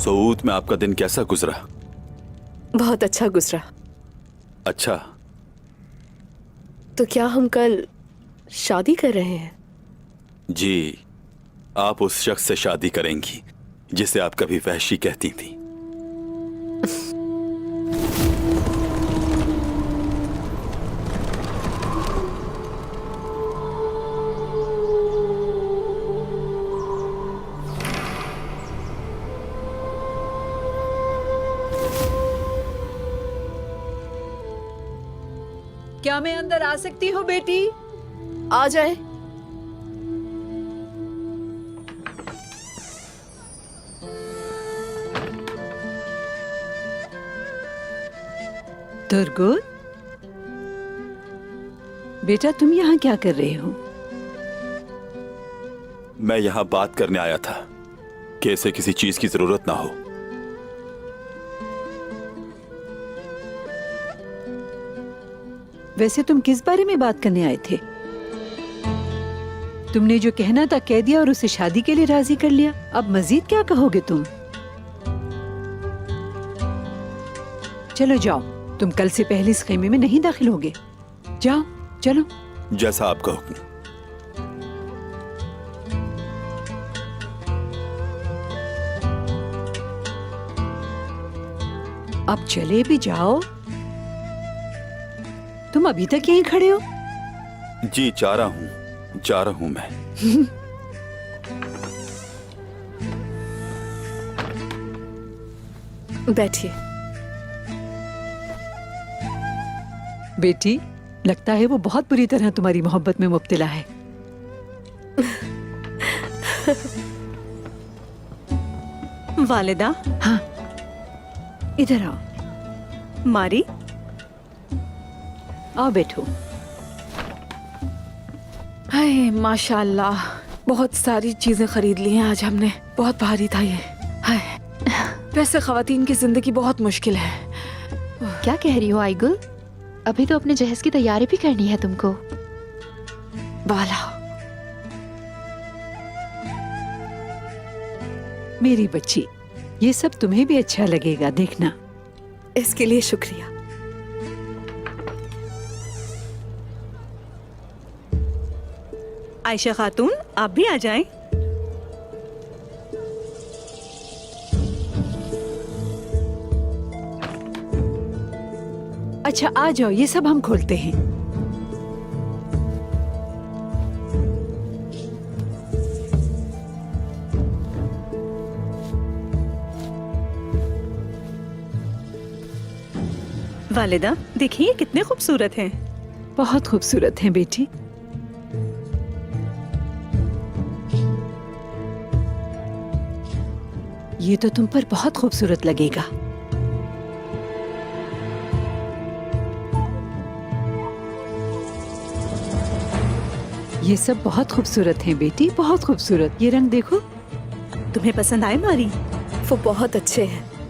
सऊद में आपका दिन कैसा गुजरा? बहुत अच्छा गुजरा। अच्छा, तो क्या हम कल शादी कर रहे हैं? जी, आप उस शख्स से शादी करेंगी जिसे आप कभी वहशी कहती थी। क्या मैं अंदर आ सकती हूँ बेटी? आ जाए। दुर्गुन, बेटा तुम यहाँ क्या कर रहे हो? मैं यहाँ बात करने आया था कि इसे किसी चीज की जरूरत ना हो। वैसे तुम किस बारे में बात करने आए थे? तुमने जो कहना था कह दिया और उसे शादी के लिए राजी कर लिया। अब मजीद क्या कहोगे तुम? चलो जाओ, तुम कल से पहले इस खेमे में नहीं दाखिल होगे। जाओ चलो। जैसा आपका हुक्म। अब चले भी जाओ। तुम अभी तक यहीं खड़े हो? जी, जा रहा हूं मैं। बैठिए। बेटी, लगता है वो बहुत बुरी तरह तुम्हारी मोहब्बत में मुब्तला है। वालिदा। हाँ, इधर आओ। मारी, आओ बैठो। हाय माशाल्लाह, बहुत सारी चीजें खरीद ली हैं आज हमने। बहुत भारी था ये। हाय, वैसे खवातीन की जिंदगी बहुत मुश्किल है। क्या कह रही हो आइगुल? अभी तो अपने जहेज की तैयारी भी करनी है तुमको। बाला, मेरी बच्ची, ये सब तुम्हें भी अच्छा लगेगा, देखना। इसके लिए शुक्रिया। आयशा खातून, आप भी आ जाएं। अच्छा आ जाओ, ये सब हम खोलते हैं। वालिदा, देखिए कितने खूबसूरत हैं। बहुत खूबसूरत हैं बेटी। ये तो तुम पर बहुत खूबसूरत लगेगा। ये सब बहुत खूबसूरत हैं बेटी, बहुत खूबसूरत। ये रंग देखो। तुम्हें पसंद आए मारी? वो बहुत अच्छे हैं।